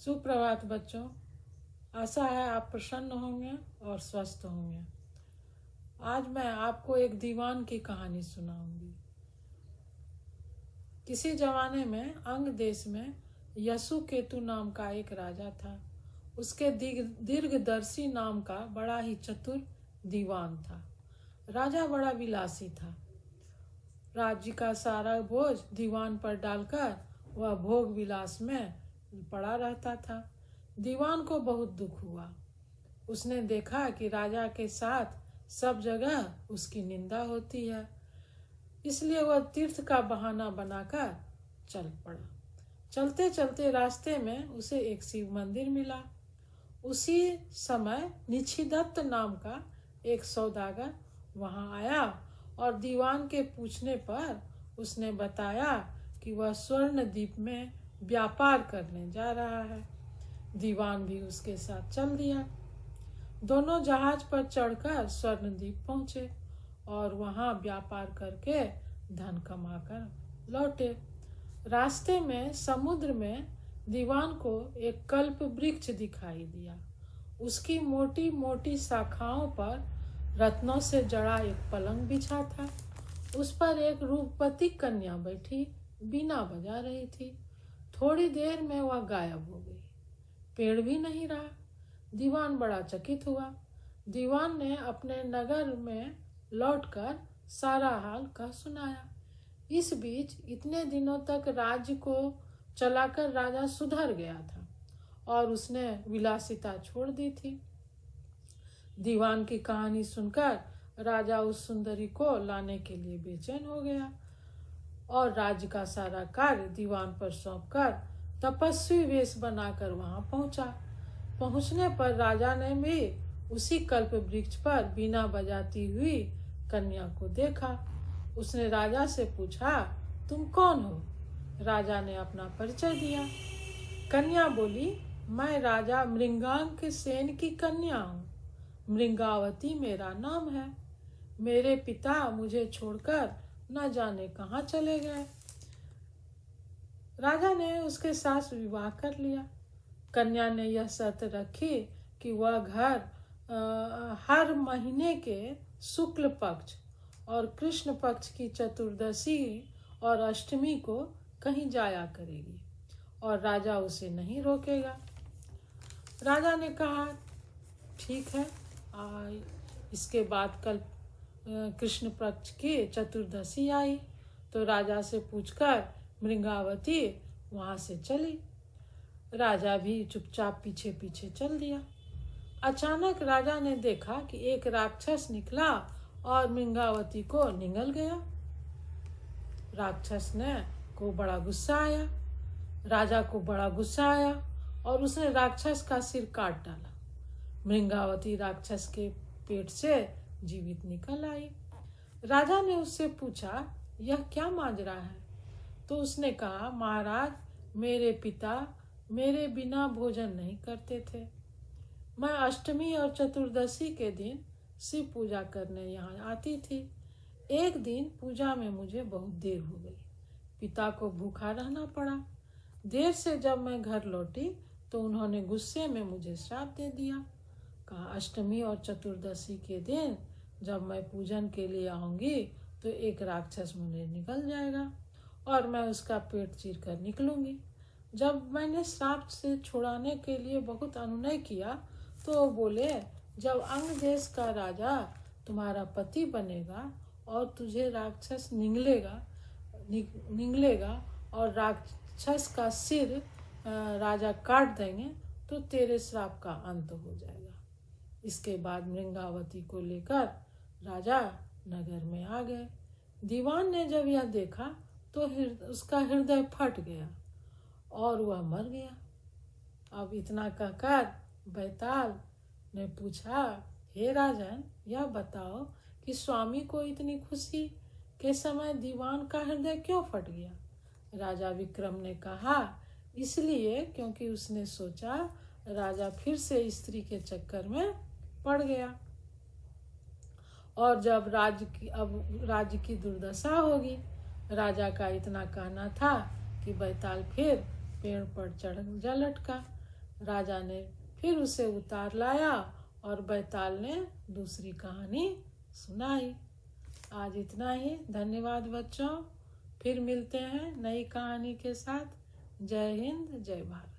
सुप्रभात बच्चों। आशा है आप प्रसन्न होंगे और स्वस्थ होंगे। आज मैं आपको एक दीवान की कहानी सुनाऊंगी। किसी जमाने में अंग देश में यशुकेतु नाम का एक राजा था। उसके दीर्घदर्शी नाम का बड़ा ही चतुर दीवान था। राजा बड़ा विलासी था। राज्य का सारा बोझ दीवान पर डालकर वह भोग विलास में पड़ा रहता था। दीवान को बहुत दुख हुआ। उसने देखा कि राजा के साथ सब जगह उसकी निंदा होती है, इसलिए वह तीर्थ का बहाना बनाकर चल पड़ा। चलते चलते रास्ते में उसे एक शिव मंदिर मिला। उसी समय निशिदत्त नाम का एक सौदागर वहां आया और दीवान के पूछने पर उसने बताया कि वह स्वर्णद्वीप में व्यापार करने जा रहा है। दीवान भी उसके साथ चल दिया। दोनों जहाज पर चढ़कर स्वर्णद्वीप पहुंचे और वहां व्यापार करके धन कमाकर लौटे। रास्ते में समुद्र में दीवान को एक कल्प वृक्ष दिखाई दिया। उसकी मोटी मोटी शाखाओं पर रत्नों से जड़ा एक पलंग बिछा था। उस पर एक रूपवती कन्या बैठी बीना बजा रही थी। थोड़ी देर में वह गायब हो गई। पेड़ भी नहीं रहा। दीवान बड़ा चकित हुआ। दीवान ने अपने नगर में लौटकर सारा हाल कह सुनाया। इस बीच इतने दिनों तक राज्य को चलाकर राजा सुधर गया था और उसने विलासिता छोड़ दी थी। दीवान की कहानी सुनकर राजा उस सुंदरी को लाने के लिए बेचैन हो गया और राज्य का सारा कार्य दीवान पर सौंपकर तपस्वी वेश बनाकर वहां पहुंचा। पहुंचने पर राजा ने भी उसी कल्प वृक्ष पर बीना बजाती हुई कन्या को देखा। उसने राजा से पूछा, तुम कौन हो? राजा ने अपना परिचय दिया। कन्या बोली, मैं राजा मृंगांक सेन की कन्या हूँ। मृंगावती मेरा नाम है। मेरे पिता मुझे छोड़कर न जाने कहाँ चले गए। राजा ने उसके साथ विवाह कर लिया। कन्या ने यह शर्त रखी कि वह घर हर महीने के शुक्ल पक्ष और कृष्ण पक्ष की चतुर्दशी और अष्टमी को कहीं जाया करेगी और राजा उसे नहीं रोकेगा। राजा ने कहा, ठीक है। इसके बाद कल कृष्ण पक्ष की चतुर्दशी आई तो राजा से पूछकर मृंगावती वहां से चली। राजा भी चुपचाप पीछे पीछे चल दिया। अचानक राजा ने देखा कि एक राक्षस निकला और मृंगावती को निगल गया। राक्षस को बड़ा गुस्सा आया। राजा को बड़ा गुस्सा आया और उसने राक्षस का सिर काट डाला। मृंगावती राक्षस के पेट से जीवित निकल आई। राजा ने उससे पूछा, यह क्या माजरा है? तो उसने कहा, महाराज, मेरे पिता मेरे बिना भोजन नहीं करते थे। मैं अष्टमी और चतुर्दशी के दिन शिव पूजा करने यहाँ आती थी। एक दिन पूजा में मुझे बहुत देर हो गई। पिता को भूखा रहना पड़ा। देर से जब मैं घर लौटी तो उन्होंने गुस्से में मुझे श्राप दे दिया। कहा, अष्टमी और चतुर्दशी के दिन जब मैं पूजन के लिए आऊंगी तो एक राक्षस मुझे निकल जाएगा और मैं उसका पेट चीर कर निकलूंगी। जब मैंने श्राप से छुड़ाने के लिए बहुत अनुनय किया तो वो बोले, जब अंग देश का राजा तुम्हारा पति बनेगा और तुझे राक्षस निगलेगा और राक्षस का सिर राजा काट देंगे तो तेरे श्राप का अंत हो जाएगा। इसके बाद मृंगावती को लेकर राजा नगर में आ गए। दीवान ने जब यह देखा तो उसका हृदय फट गया और वह मर गया। अब इतना कहकर बैताल ने पूछा, हे राजन, यह बताओ कि स्वामी को इतनी खुशी के समय दीवान का हृदय क्यों फट गया? राजा विक्रम ने कहा, इसलिए क्योंकि उसने सोचा राजा फिर से स्त्री के चक्कर में पड़ गया और जब राज्य की दुर्दशा होगी। राजा का इतना कहना था कि बैताल फिर पेड़ पर चढ़ जा लटका। राजा ने फिर उसे उतार लाया और बैताल ने दूसरी कहानी सुनाई। आज इतना ही। धन्यवाद बच्चों। फिर मिलते हैं नई कहानी के साथ। जय हिंद, जय भारत।